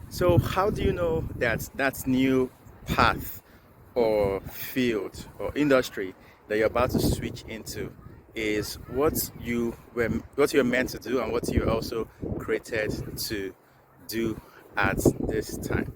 So how do you know that that new path or field or industry that you're about to switch into is what you're meant to do and what you're also created to do at this time?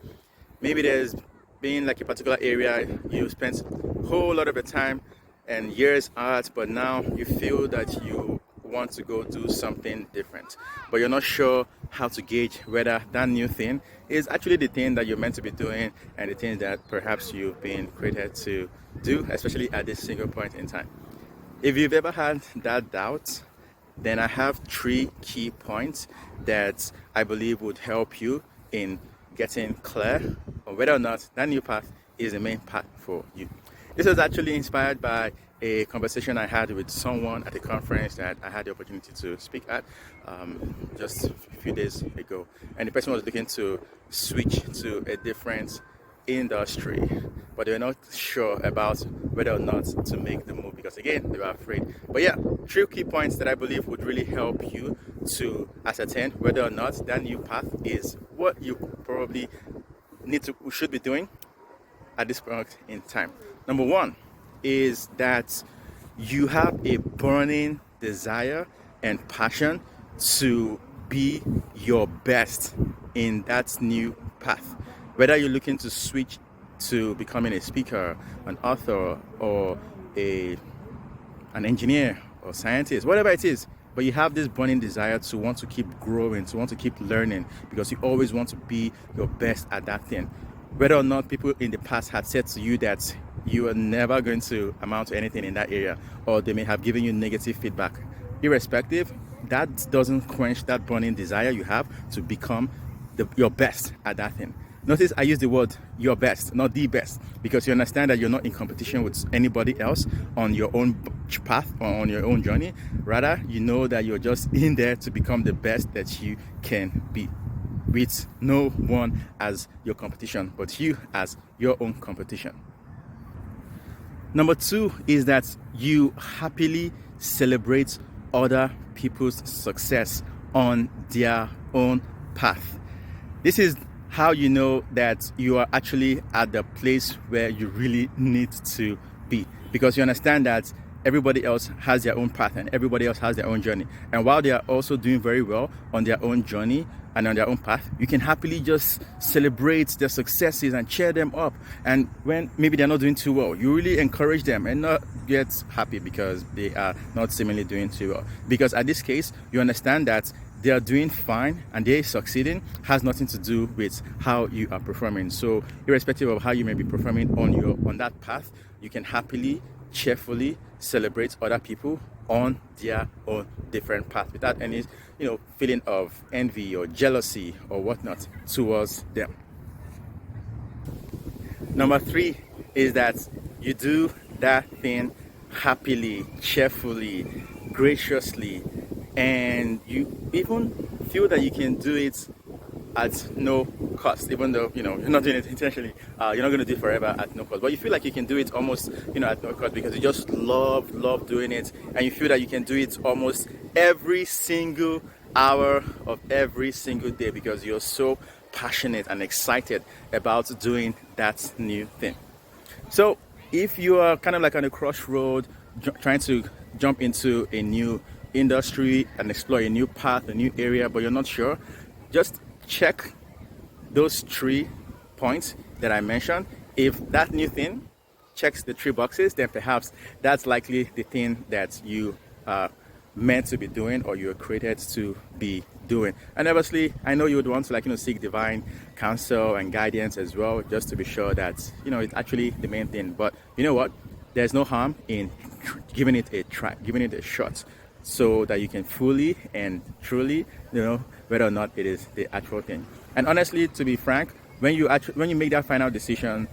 Maybe there's been like a particular area you spent a whole lot of your time and years at, but now you feel that you want to go do something different, but you're not sure how to gauge whether that new thing is actually the thing that you're meant to be doing and the thing that perhaps you've been created to do, especially at this single point in time. If you've ever had that doubt, then I have three key points that I believe would help you in getting clear on whether or not that new path is the main path for you. This was actually inspired by a conversation I had with someone at a conference that I had the opportunity to speak at just a few days ago. And the person was looking to switch to a different industry, but they were not sure about whether or not to make the move because, again, they were afraid. But yeah, three key points that I believe would really help you to ascertain whether or not that new path is what you probably should be doing at this point in time. Number one is that you have a burning desire and passion to be your best in that new path. Whether you're looking to switch to becoming a speaker, an author, or an engineer or scientist, whatever it is, but you have this burning desire to want to keep growing, to want to keep learning, because you always want to be your best at that thing. Whether or not people in the past had said to you that you are never going to amount to anything in that area, or they may have given you negative feedback, irrespective, that doesn't quench that burning desire you have to become your best at that thing. Notice I use the word your best, not the best, because you understand that you're not in competition with anybody else on your own path or on your own journey. Rather, you know that you're just in there to become the best that you can be, with no one as your competition, but you as your own competition. Number two is that you happily celebrate other people's success on their own path. This is how you know that you are actually at the place where you really need to be, because you understand that everybody else has their own path and everybody else has their own journey, and while they are also doing very well on their own journey and on their own path, you can happily just celebrate their successes and cheer them up. And when maybe they're not doing too well, you really encourage them and not get happy because they are not seemingly doing too well, because at this case you understand that they are doing fine and they're succeeding has nothing to do with how you are performing. So irrespective of how you may be performing on that path, you can happily, cheerfully celebrate other people on their own different path without any feeling of envy or jealousy or whatnot towards them. Number three is that you do that thing happily, cheerfully, graciously, and you even feel that you can do it at no cost, even though you're not doing it intentionally. You're not going to do it forever at no cost, but you feel like you can do it almost at no cost because you just love doing it, and you feel that you can do it almost every single hour of every single day because you're so passionate and excited about doing that new thing. So if you are kind of like on a crossroad trying to jump into a new industry and explore a new path, a new area, but you're not sure, just check those 3 points that I mentioned. If that new thing checks the 3 boxes, then perhaps that's likely the thing that you are meant to be doing or you're created to be doing. And obviously I know you would want to seek divine counsel and guidance as well, just to be sure that it's actually the main thing. But you know what, there's no harm in giving it a try, giving it a shot, so that you can fully and truly whether or not it is the actual thing. And honestly, to be frank, when you make that final decision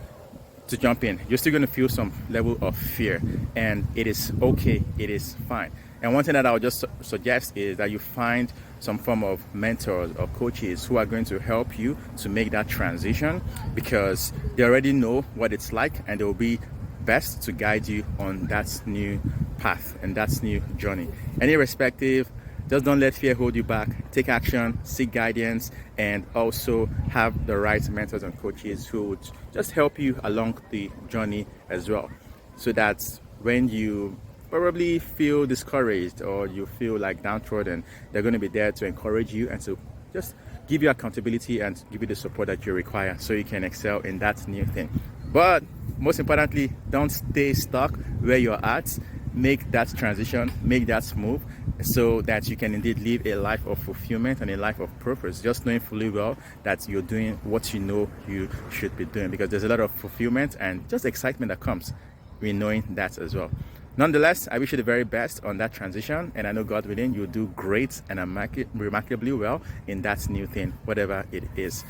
to jump in, you're still going to feel some level of fear, and it is okay, it is fine. And one thing that I would just suggest is that you find some form of mentors or coaches who are going to help you to make that transition, because they already know what it's like and they will be best to guide you on that new path and that new journey. And irrespective, Just don't let fear hold you back. Take action, seek guidance, and also have the right mentors and coaches who would just help you along the journey as well. So that when you probably feel discouraged or you feel like downtrodden, they're going to be there to encourage you and to just give you accountability and give you the support that you require so you can excel in that new thing. But most importantly, don't stay stuck where you're at. Make that transition, make that move, so that you can indeed live a life of fulfillment and a life of purpose, just knowing fully well that you're doing what you know you should be doing, because there's a lot of fulfillment and just excitement that comes with knowing that as well. Nonetheless, I wish you the very best on that transition, and I know God willing, you'll do great and remarkably well in that new thing, whatever it is.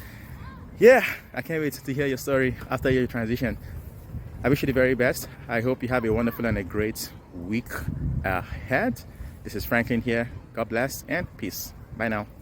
Yeah, I can't wait to hear your story after your transition. I wish you the very best. I hope you have a wonderful and a great week ahead. This is Franklin here. God bless and peace. Bye now.